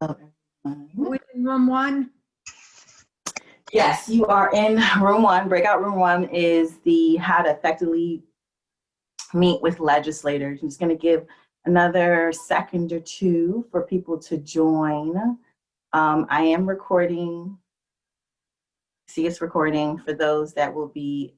We in room one? Yes, you are in room one. Breakout room one is the how to effectively meet with legislators. I'm just going to give another second or two for people to join. I am recording. See, it's recording for those that will be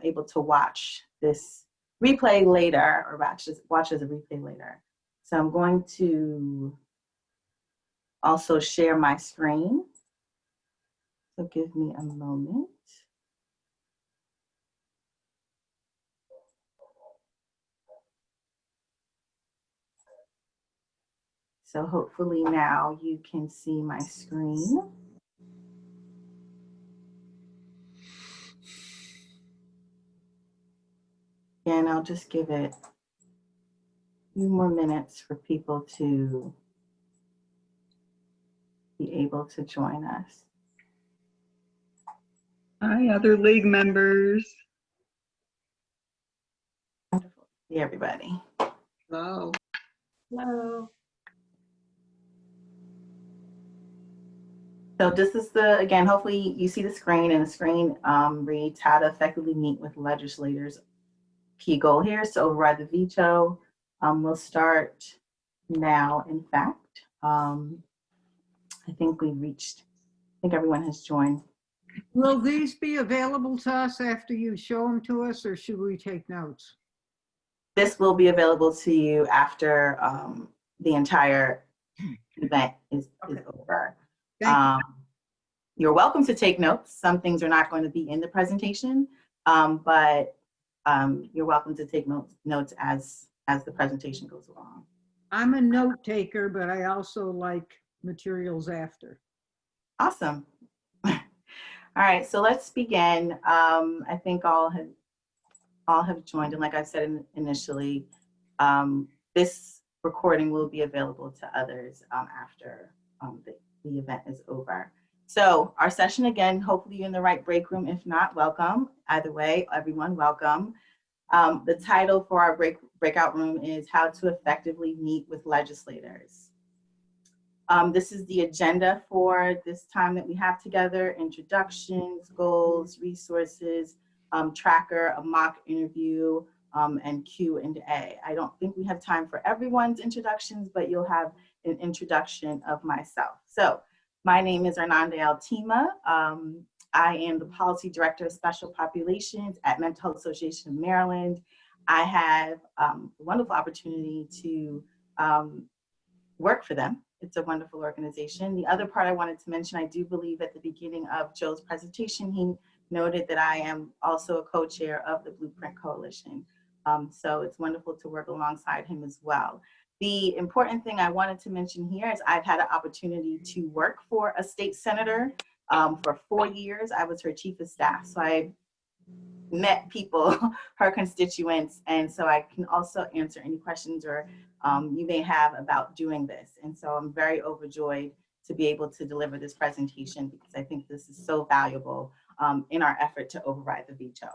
able to watch this replay later, or watch as a replay later. So I'm going to also share my screen. So give me a moment. So hopefully now you can see my screen. And I'll just give it a few more minutes for people to be able to join us. Hi, other league members. Wonderful to see everybody. Hello. Hello. So this is the, again, hopefully you see the screen, and the screen reads how to effectively meet with legislators. Key goal here is to override the veto. We'll start now, in fact. I think everyone has joined. Will these be available to us after you show them to us, or should we take notes? This will be available to you after the entire event is over. You're welcome to take notes. Some things are not going to be in the presentation, but you're welcome to take notes as the presentation goes along. I'm a note taker, but I also like materials after. Awesome. All right, so let's begin. I think all have joined, and like I said initially, this recording will be available to others after the event is over. So our session, again, hopefully you're in the right break room. If not, welcome. Either way, everyone, welcome. The title for our breakout room is How to Effectively Meet with Legislators. This is the agenda for this time that we have together: introductions, goals, resources, tracker, a mock interview, and Q&A. I don't think we have time for everyone's introductions, but you'll have an introduction of myself. So my name is Hernanda Altima. I am the Policy Director of Special Populations at Mental Health Association of Maryland. I have the wonderful opportunity to work for them. It's a wonderful organization. The other part I wanted to mention, I do believe at the beginning of Joe's presentation, he noted that I am also a co-chair of the Blueprint Coalition. So it's wonderful to work alongside him as well. The important thing I wanted to mention here is I've had an opportunity to work for a state senator for 4 years. I was her chief of staff. So I met people, her constituents, and so I can also answer any questions or you may have about doing this. And so I'm very overjoyed to be able to deliver this presentation, because I think this is so valuable in our effort to override the veto.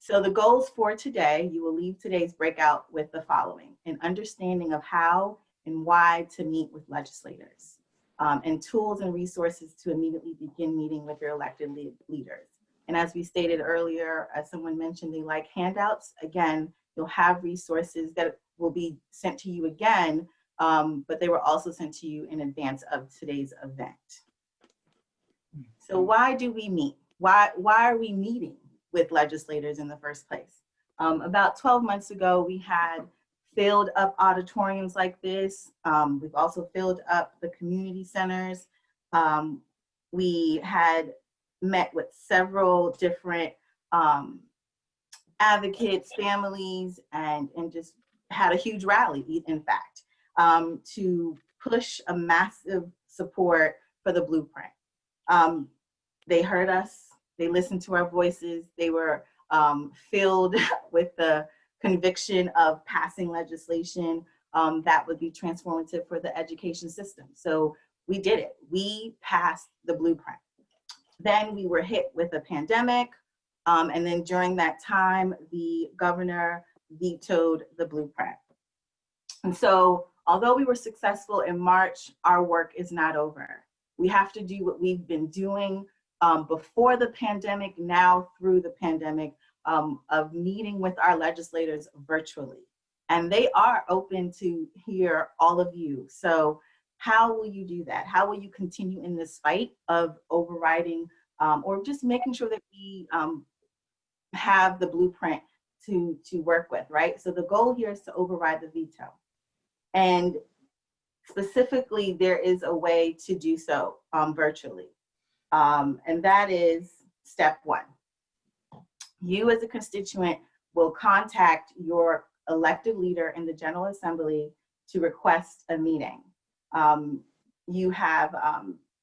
So the goals for today, you will leave today's breakout with the following: an understanding of how and why to meet with legislators, and tools and resources to immediately begin meeting with your elected leaders. And as we stated earlier, as someone mentioned, they like handouts. Again, you'll have resources that will be sent to you again, but they were also sent to you in advance of today's event. So why do we meet? Why are we meeting with legislators in the first place? About 12 months ago, we had filled up auditoriums like this. We've also filled up the community centers. We had met with several different advocates, families, and just had a huge rally, in fact, to push a massive support for the Blueprint. They heard us, they listened to our voices, they were filled with the conviction of passing legislation that would be transformative for the education system. So we did it. We passed the Blueprint. Then we were hit with a pandemic, and then during that time, the governor vetoed the Blueprint. And so although we were successful in March, our work is not over. We have to do what we've been doing before the pandemic, now through the pandemic, of meeting with our legislators virtually. And they are open to hear all of you. So how will you do that? How will you continue in this fight of overriding or just making sure that we have the blueprint to work with, right? So the goal here is to override the veto. And specifically, there is a way to do so virtually. And that is step one. You as a constituent will contact your elected leader in the General Assembly to request a meeting. You have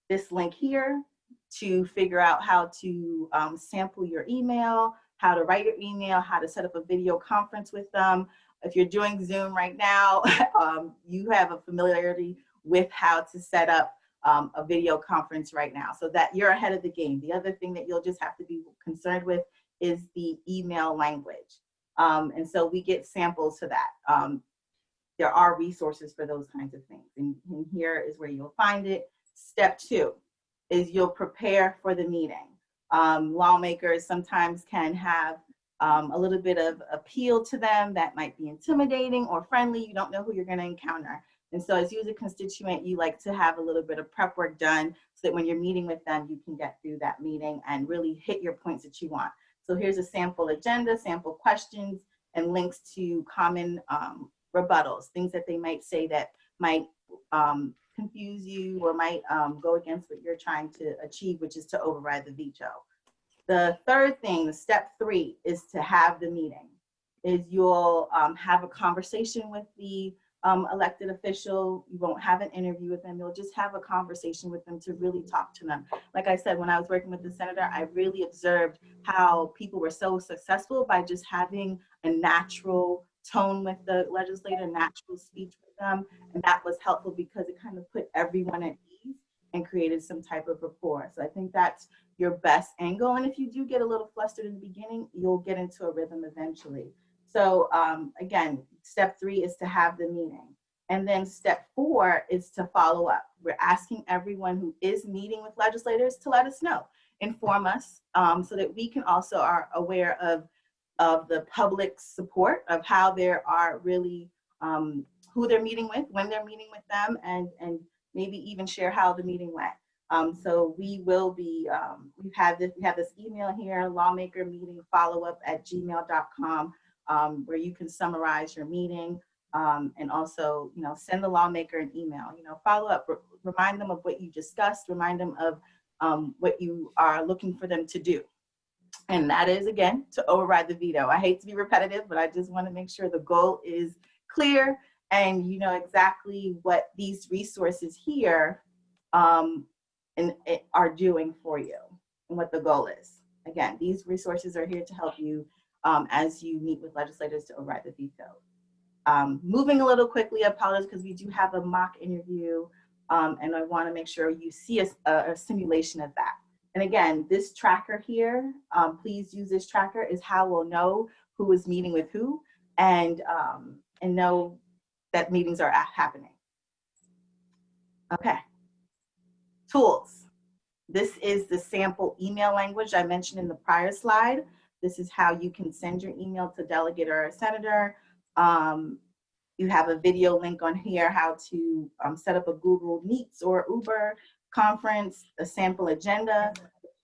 this link here to figure out how to sample your email, how to write your email, how to set up a video conference with them. If you're doing Zoom right now, you have a familiarity with how to set up a video conference right now, so that you're ahead of the game. The other thing that you'll just have to be concerned with is the email language. And so we get samples to that. There are resources for those kinds of things. And here is where you'll find it. Step two is you'll prepare for the meeting. Lawmakers sometimes can have a little bit of appeal to them that might be intimidating or friendly. You don't know who you're going to encounter. And so as you as a constituent, you like to have a little bit of prep work done so that when you're meeting with them, you can get through that meeting and really hit your points that you want. So here's a sample agenda, sample questions, and links to common rebuttals, things that they might say that might confuse you or might go against what you're trying to achieve, which is to override the veto. The third thing, step three, is to have the meeting. Is you'll have a conversation with the elected official. You won't have an interview with them. You'll just have a conversation with them to really talk to them. Like I said, when I was working with the senator, I really observed how people were so successful by just having a natural tone with the legislator, natural speech with them. And that was helpful because it kind of put everyone at ease and created some type of rapport. So I think that's your best angle. And if you do get a little flustered in the beginning, you'll get into a rhythm eventually. So again, step three is to have the meeting. And then step four is to follow up. We're asking everyone who is meeting with legislators to let us know, inform us, so that we can also are aware of the public's support of how they are really, who they're meeting with, when they're meeting with them, and maybe even share how the meeting went. So we will be, we have this email here, lawmakermeetingfollowup@gmail.com, where you can summarize your meeting, and also, send the lawmaker an email, follow up, remind them of what you discussed, remind them of what you are looking for them to do. And that is, again, to override the veto. I hate to be repetitive, but I just want to make sure the goal is clear and you know exactly what these resources here are doing for you and what the goal is. Again, these resources are here to help you as you meet with legislators to override the veto. Moving a little quickly, I apologize because we do have a mock interview, and I want to make sure you see a simulation of that. And again, this tracker here, please use this tracker, is how we'll know who is meeting with who and know that meetings are happening. Okay, tools. This is the sample email language I mentioned in the prior slide. This is how you can send your email to delegate or a senator. You have a video link on here, how to set up a Google Meets or Uber conference, a sample agenda,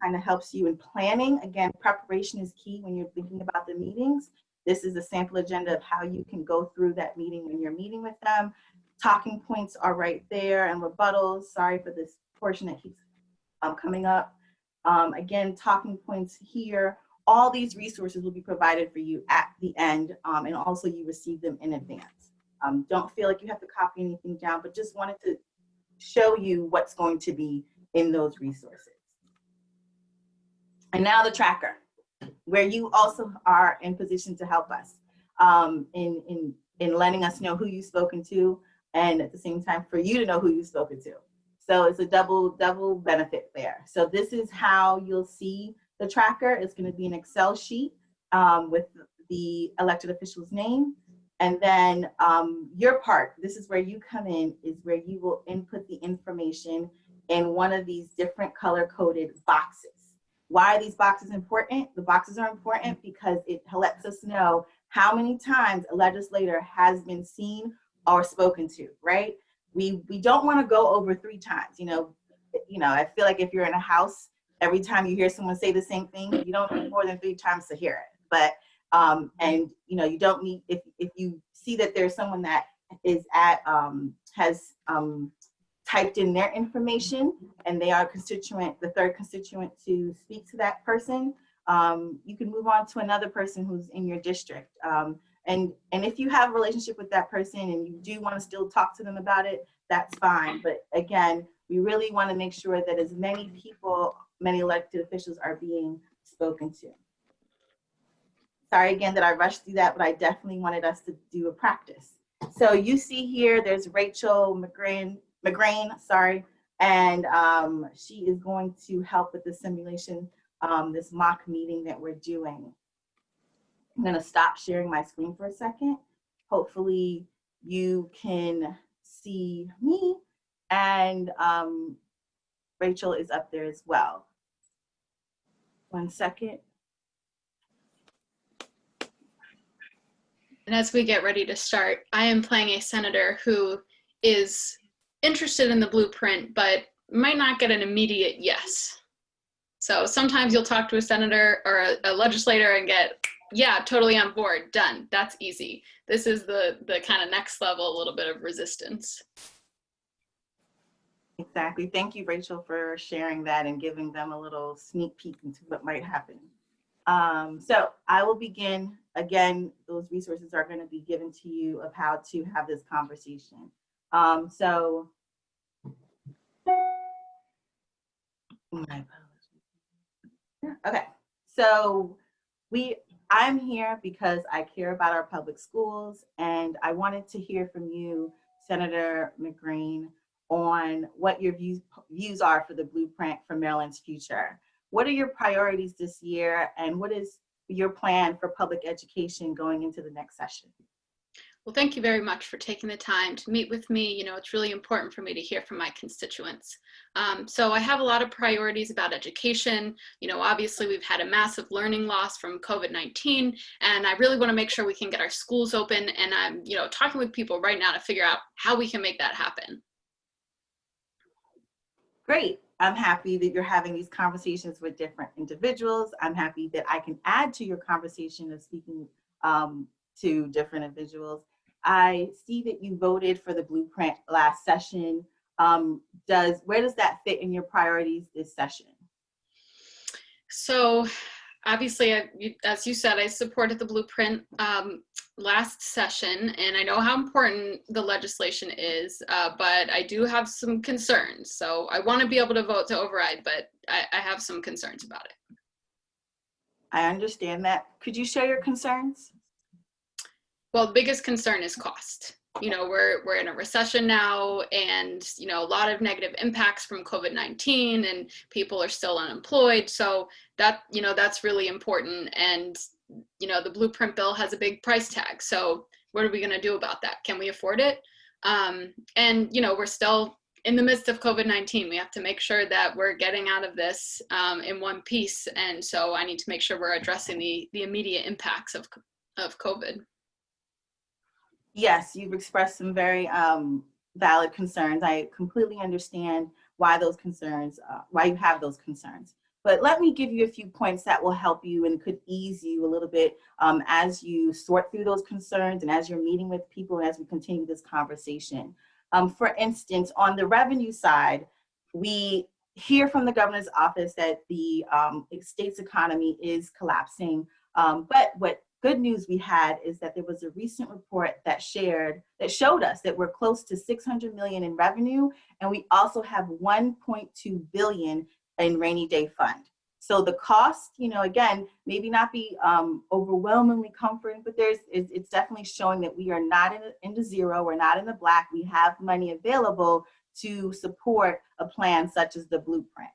kind of helps you in planning. Again, preparation is key when you're thinking about the meetings. This is a sample agenda of how you can go through that meeting when you're meeting with them. Talking points are right there and rebuttals. Sorry for this portion that keeps coming up. Again, talking points here. All these resources will be provided for you at the end, and also you receive them in advance. Don't feel like you have to copy anything down, but just wanted to show you what's going to be in those resources. And now the tracker, where you also are in position to help us in letting us know who you've spoken to, and at the same time for you to know who you've spoken to. So it's a double benefit there. So this is how you'll see the tracker. It's going to be an Excel sheet with the elected official's name And then your part, this is where you come in, is where you will input the information in one of these different color-coded boxes. Why are these boxes important? The boxes are important because it lets us know how many times a legislator has been seen or spoken to, right? We don't want to go over 3 times. I feel like if you're in a house, every time you hear someone say the same thing, you don't need more than 3 times to hear it. But you don't need, if you see that there's someone that is has typed in their information and they are the third constituent to speak to that person, you can move on to another person who's in your district. And if you have a relationship with that person and you do want to still talk to them about it, that's fine. But again, we really want to make sure that as many people, many elected officials are being spoken to. Sorry again that I rushed through that, but I definitely wanted us to do a practice. So you see here, there's Rachel McGrain, and she is going to help with the simulation, this mock meeting that we're doing. I'm going to stop sharing my screen for a second. Hopefully you can see me, and Rachel is up there as well. 1 second. And as we get ready to start, I am playing a senator who is interested in the blueprint, but might not get an immediate yes. So sometimes you'll talk to a senator or a legislator and get, yeah, totally on board, done, that's easy. This is the kind of next level, a little bit of resistance. Exactly. Thank you, Rachel, for sharing that and giving them a little sneak peek into what might happen. So I will begin. Again, those resources are going to be given to you of how to have this conversation. So my apologies. Okay, so I'm here because I care about our public schools, and I wanted to hear from you, Senator McGrain, on what your views are for the blueprint for Maryland's future. What are your priorities this year, and what is your plan for public education going into the next session? Well, thank you very much for taking the time to meet with me. It's really important for me to hear from my constituents. So I have a lot of priorities about education. Obviously we've had a massive learning loss from COVID-19, and I really want to make sure we can get our schools open. And I'm, talking with people right now to figure out how we can make that happen. Great. I'm happy that you're having these conversations with different individuals. I'm happy that I can add to your conversation of speaking to different individuals. I see that you voted for the blueprint last session. Where does that fit in your priorities this session? So obviously, as you said, I supported the blueprint last session, and I know how important the legislation is, but I do have some concerns. So I want to be able to vote to override, but I have some concerns about it. I understand that. Could you share your concerns? Well, the biggest concern is cost. We're in a recession now, and a lot of negative impacts from COVID-19, and people are still unemployed. So that's really important. And the blueprint bill has a big price tag. So what are we going to do about that? Can we afford it? And we're still in the midst of COVID-19. We have to make sure that we're getting out of this in one piece. And so I need to make sure we're addressing the immediate impacts of COVID. Yes, you've expressed some very valid concerns. I completely understand why why you have those concerns. But let me give you a few points that will help you and could ease you a little bit as you sort through those concerns and as you're meeting with people and as we continue this conversation. For instance, on the revenue side, we hear from the governor's office that the state's economy is collapsing. But what good news we had is that there was a recent report that showed us that we're close to $600 million in revenue, and we also have $1.2 billion in rainy day fund. So the cost, again, maybe not be overwhelmingly comforting, but it's definitely showing that we are not in the zero, we're not in the black. We have money available to support a plan such as the blueprint.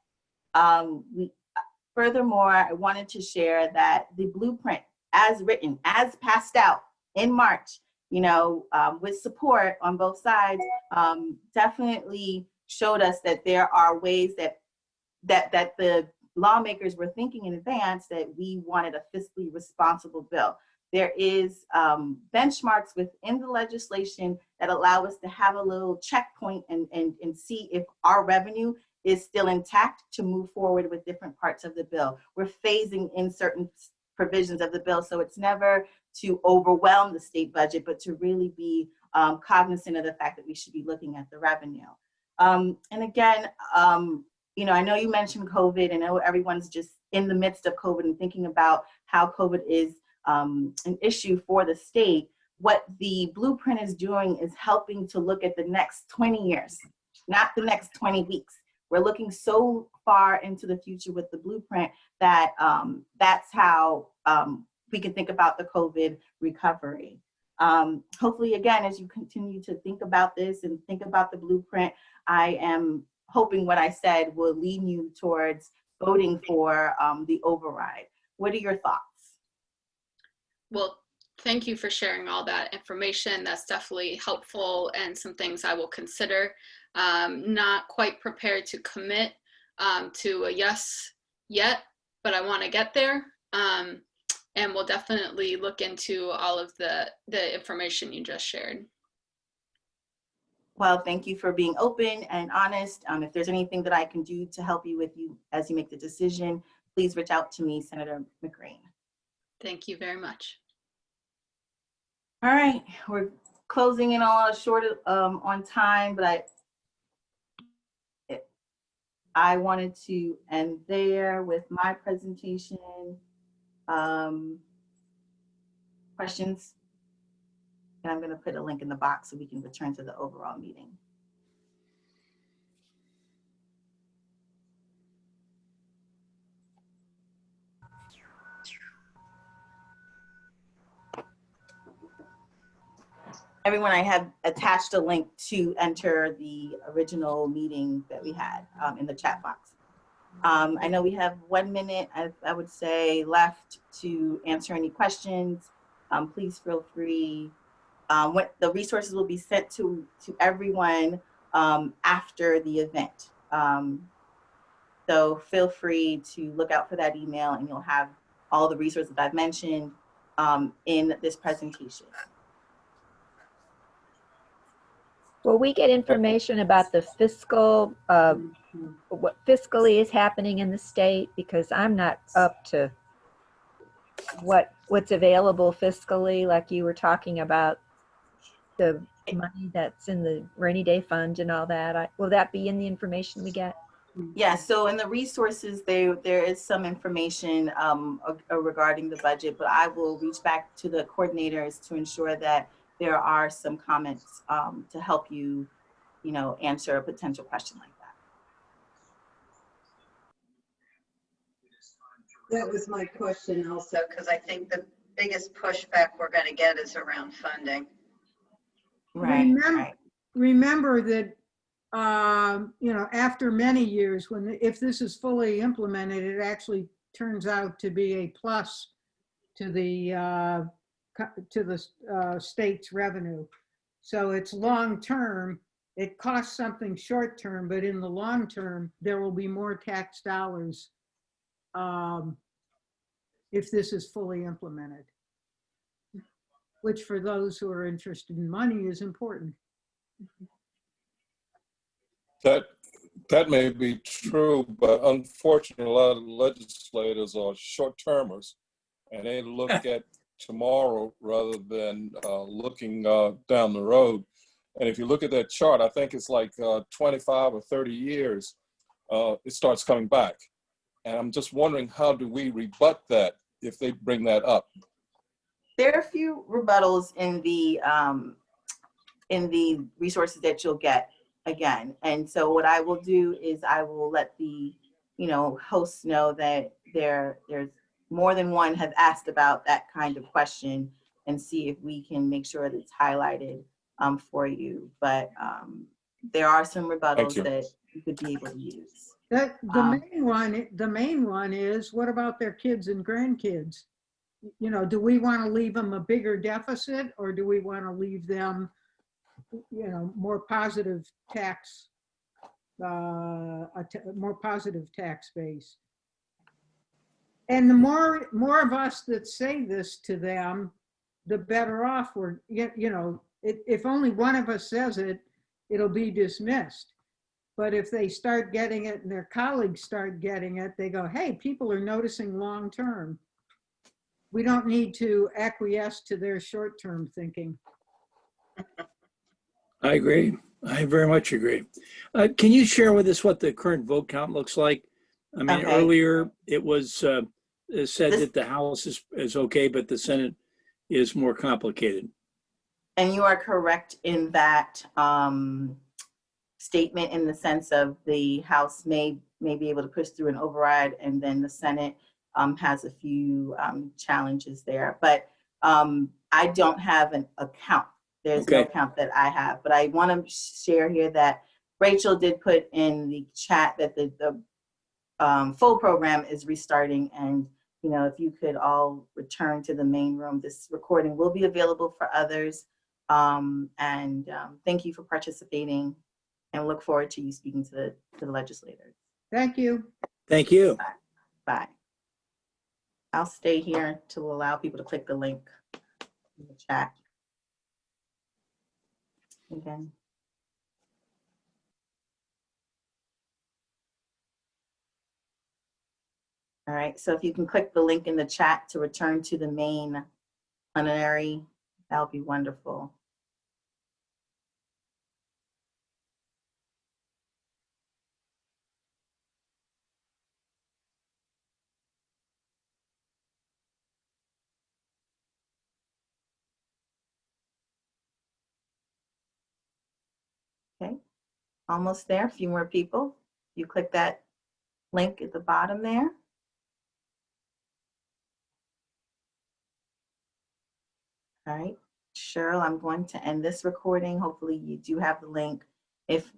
Furthermore, I wanted to share that the blueprint, as written, as passed out in March, with support on both sides, definitely showed us that there are ways that the lawmakers were thinking in advance that we wanted a fiscally responsible bill. There is benchmarks within the legislation that allow us to have a little checkpoint and see if our revenue is still intact to move forward with different parts of the bill. We're phasing in certain provisions of the bill, so it's never to overwhelm the state budget, but to really be cognizant of the fact that we should be looking at the revenue. And again, I know you mentioned COVID. I know everyone's just in the midst of COVID and thinking about how COVID is an issue for the state. What the Blueprint is doing is helping to look at the next 20 years, not the next 20 weeks. We're looking so far into the future with the Blueprint that that's how we can think about the COVID recovery. Hopefully, again, as you continue to think about this and think about the Blueprint, I am hoping what I said will lead you towards voting for the override. What are your thoughts? Well, thank you for sharing all that information. That's definitely helpful and some things I will consider. Not quite prepared to commit to a yes yet, but I want to get there. And we'll definitely look into all of the information you just shared. Well, thank you for being open and honest. If there's anything that I can do to help you as you make the decision, please reach out to me, Senator McGrane. Thank you very much. All right, we're closing in on on time, but I wanted to end there with my presentation. Questions? And I'm going to put a link in the box so we can return to the overall meeting. Everyone, I have attached a link to enter the original meeting that we had in the chat box. I know we have 1 minute, I would say, left to answer any questions. Please feel free. What the resources will be sent to everyone after the event. So feel free to look out for that email and you'll have all the resources that I've mentioned in this presentation. Will we get information about the fiscal, what fiscally is happening in the state? Because I'm not up to what's available fiscally, like you were talking about the money that's in the rainy day fund and all that. Will that be in the information we get? Yeah, so in the resources, there is some information regarding the budget, but I will reach back to the coordinators to ensure that there are some comments to help you, answer a potential question like that. That was my question also, because I think the biggest pushback we're going to get is around funding. Right. Remember that, after many years, if this is fully implemented, it actually turns out to be a plus to the state's revenue. So it's long term. It costs something short term, but in the long term, there will be more tax dollars if this is fully implemented, which for those who are interested in money is important. That may be true, but unfortunately, a lot of legislators are short-termers, and they look at tomorrow rather than looking down the road. And if you look at that chart, I think it's like 25 or 30 years, it starts coming back. And I'm just wondering, how do we rebut that if they bring that up? There are a few rebuttals in the resources that you'll get again. And so what I will do is I will let the hosts know that there's more than one have asked about that kind of question and see if we can make sure that it's highlighted for you. But there are some rebuttals that you could be able to use. The main one is, what about their kids and grandkids? you know, do we want to leave them a bigger deficit, or do we want to leave them, you know, more positive tax, more positive tax base? And the more of us that say this to them, the better off we're, you know, if only one of us says it, it'll be dismissed. But if they start getting it and their colleagues start getting it, they go, hey, people are noticing long term. We don't need to acquiesce to their short term thinking. I agree. I very much agree. Can you share with us what the current vote count looks like? I mean, Okay. earlier it was said This- that the House is okay, but the Senate is more complicated. And you are correct in that statement, in the sense of the House may be able to push through an override, and then the Senate has a few challenges there. But I don't have a count. There's no Okay. count that I have. But I want to share here that Rachel did put in the chat that the full program is restarting, and you know, if you could all return to the main room, this recording will be available for others. Thank you for participating, and look forward to you speaking to the legislators. Thank you. Thank you. Bye. I'll stay here to allow people to click the link in the chat. Again. All right, so if you can click the link in the chat to return to the main plenary, that would be wonderful. Okay, almost there, a few more people. You click that link at the bottom there. All right, Cheryl, I'm going to end this recording. Hopefully you do have the link. If